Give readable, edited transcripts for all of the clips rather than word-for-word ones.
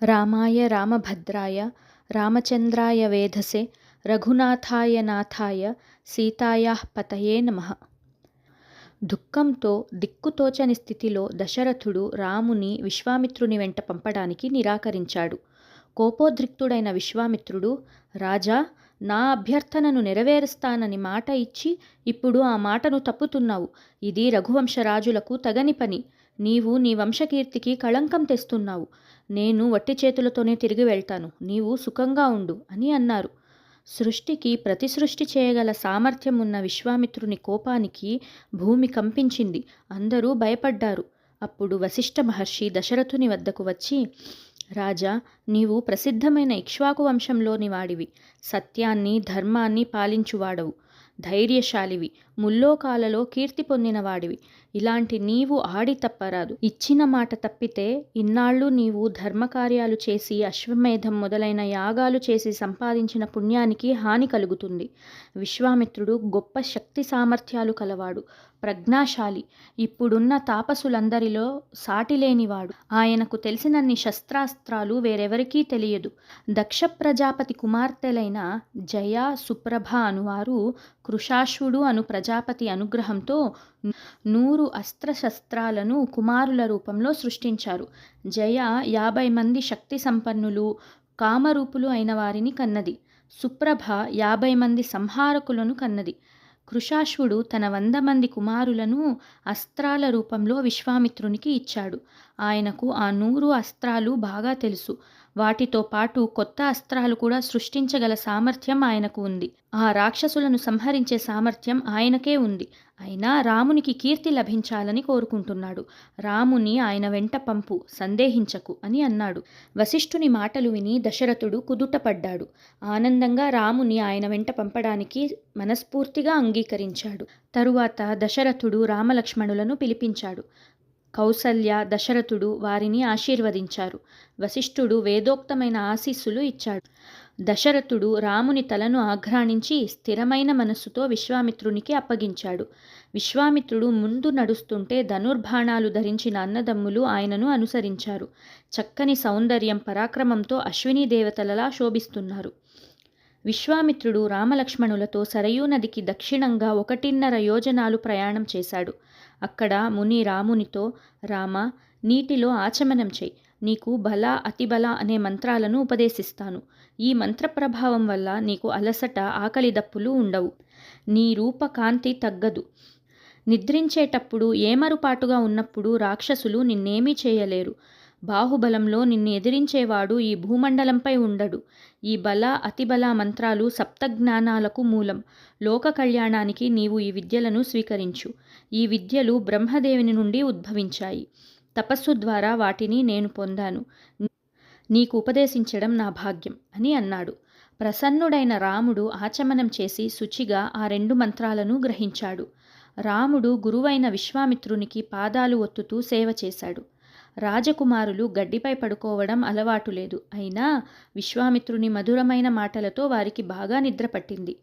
రామాయ రామభద్రాయ రామచంద్రాయ వేధసే రఘునాథాయ నాథాయ సీతాయాః పతయే నమః. దుఃఖంతో దిక్కుతోచని స్థితిలో దశరథుడు రాముని విశ్వామిత్రుని వెంట పంపడానికి నిరాకరించాడు. కోపోద్రిక్తుడైన విశ్వామిత్రుడు, రాజా, నా అభ్యర్థనను నెరవేరుస్తానని మాట ఇచ్చి ఇప్పుడు ఆ మాటను తప్పుతున్నావు. ఇది రఘువంశరాజులకు తగని పని. నీవు నీ వంశకీర్తికి కళంకం తెస్తున్నావు. నేను వట్టి చేతులతోనే తిరిగి వెళ్తాను. నీవు సుఖంగా ఉండు అని అన్నారు. సృష్టికి ప్రతిసృష్టి చేయగల సామర్థ్యం ఉన్న విశ్వామిత్రుని కోపానికి భూమి కంపించింది. అందరూ భయపడ్డారు. అప్పుడు వశిష్ఠ మహర్షి దశరథుని వద్దకు వచ్చి, రాజా, నీవు ప్రసిద్ధమైన ఇక్ష్వాకు వంశంలోని వాడివి. సత్యాన్ని ధర్మాన్ని పాలించువాడవు. ధైర్యశాలివి. ముల్లోకాలలో కీర్తి పొందిన వాడివి. ఇలాంటి నీవు ఆడి తప్పరాదు. ఇచ్చిన మాట తప్పితే ఇన్నాళ్ళు నీవు ధర్మకార్యాలు చేసి అశ్వమేధం మొదలైన యాగాలు చేసి సంపాదించిన పుణ్యానికి హాని కలుగుతుంది. విశ్వామిత్రుడు గొప్ప శక్తి సామర్థ్యాలు కలవాడు, ప్రజ్ఞాశాలి. ఇప్పుడున్న తాపసులందరిలో సాటిలేనివాడు. ఆయనకు తెలిసినన్ని శస్త్రాస్త్రాలు వేరెవరికీ తెలియదు. దక్ష ప్రజాపతి కుమార్తెలైన జయ, సుప్రభ అనువారు కృషాశ్వుడు అను ప్రజాపతి అనుగ్రహంతో 100 అస్త్రశస్త్రాలను కుమారుల రూపంలో సృష్టించారు. జయ 50 మంది శక్తి సంపన్నులు, కామరూపులు అయిన వారిని కన్నది. సుప్రభ 50 మంది సంహారకులను కన్నది. కృషాశ్వుడు తన 100 మంది కుమారులను అస్త్రాల రూపంలో విశ్వామిత్రునికి ఇచ్చాడు. ఆయనకు ఆ 100 అస్త్రాలు బాగా తెలుసు. వాటితో పాటు కొత్త అస్త్రాలు కూడా సృష్టించగల సామర్థ్యం ఆయనకు ఉంది. ఆ రాక్షసులను సంహరించే సామర్థ్యం ఆయనకే ఉంది. అయినా రామునికి కీర్తి లభించాలని కోరుకుంటున్నాడు. రాముని ఆయన వెంట పంపు, సందేహించకు అని అన్నాడు. వశిష్ఠుని మాటలు విని దశరథుడు కుదుటపడ్డాడు. ఆనందంగా రాముని ఆయన వెంట పంపడానికి మనస్ఫూర్తిగా అంగీకరించాడు. తరువాత దశరథుడు రామలక్ష్మణులను పిలిపించాడు. కౌసల్య, దశరథుడు వారిని ఆశీర్వదించారు. వశిష్ఠుడు వేదోక్తమైన ఆశీస్సులు ఇచ్చాడు. దశరథుడు రాముని తలను ఆఘ్రాణించి స్థిరమైన మనస్సుతో విశ్వామిత్రునికి అప్పగించాడు. విశ్వామిత్రుడు ముందు నడుస్తుంటే ధనుర్బాణాలు ధరించిన అన్నదమ్ములు ఆయనను అనుసరించారు. చక్కని సౌందర్యం, పరాక్రమంతో అశ్వినీ దేవతలలా శోభిస్తున్నారు. విశ్వామిత్రుడు రామలక్ష్మణులతో సరయూ నదికి దక్షిణంగా 1.5 యోజనాలు ప్రయాణం చేశాడు. అక్కడ ముని రామునితో, రామ, నీటిలో ఆచమనం చెయ్యి. నీకు బల, అతిబల అనే మంత్రాలను ఉపదేశిస్తాను. ఈ మంత్ర ప్రభావం వల్ల నీకు అలసట, ఆకలి దప్పులు ఉండవు. నీ రూపకాంతి తగ్గదు. నిద్రించేటప్పుడు ఏమరుపాటుగా ఉన్నప్పుడు రాక్షసులు నిన్నేమీ చేయలేరు. బాహుబలంలో నిన్ను ఎదిరించేవాడు ఈ భూమండలంపై ఉండడు. ఈ బల, అతిబల మంత్రాలు సప్తజ్ఞానాలకు మూలం. లోక కళ్యాణానికి నీవు ఈ విద్యలను స్వీకరించు. ఈ విద్యలు బ్రహ్మదేవుని నుండి ఉద్భవించాయి. తపస్సు ద్వారా వాటిని నేను పొందాను. నీకు ఉపదేశించడం నా భాగ్యం అని అన్నాడు. ప్రసన్నుడైన రాముడు ఆచమనం చేసి శుచిగా ఆ 2 మంత్రాలను గ్రహించాడు. రాముడు గురువైన విశ్వామిత్రునికి పాదాలు ఒత్తుతూ సేవ చేశాడు. రాజకుమారులు గడ్డిపై పడుకోవడం అలవాటు లేదు. అయినా విశ్వామిత్రుని మధురమైన మాటలతో వారికి బాగా నిద్ర పట్టింది.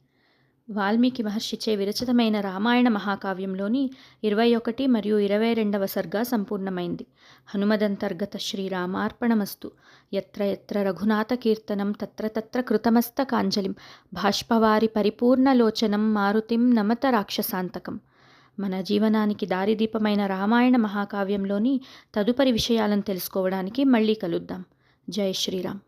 వాల్మీకి మహర్షిచే విరచితమైన రామాయణ మహాకావ్యంలోని 21 మరియు 22వ సర్గ సంపూర్ణమైంది. హనుమదంతర్గత శ్రీరామార్పణమస్తు. యత్ర యత్ర రఘునాథ కీర్తనం తత్ర తత్ర కృతమస్తకాంజలిం బాష్పవారి పరిపూర్ణలోచనం మారుతిం నమత రాక్షసాంతకం. మన జీవనానికి దారిదీపమైన రామాయణ మహాకావ్యంలోని తదుపరి విషయాలను తెలుసుకోవడానికి మళ్ళీ కలుద్దాం. జై శ్రీరామ్.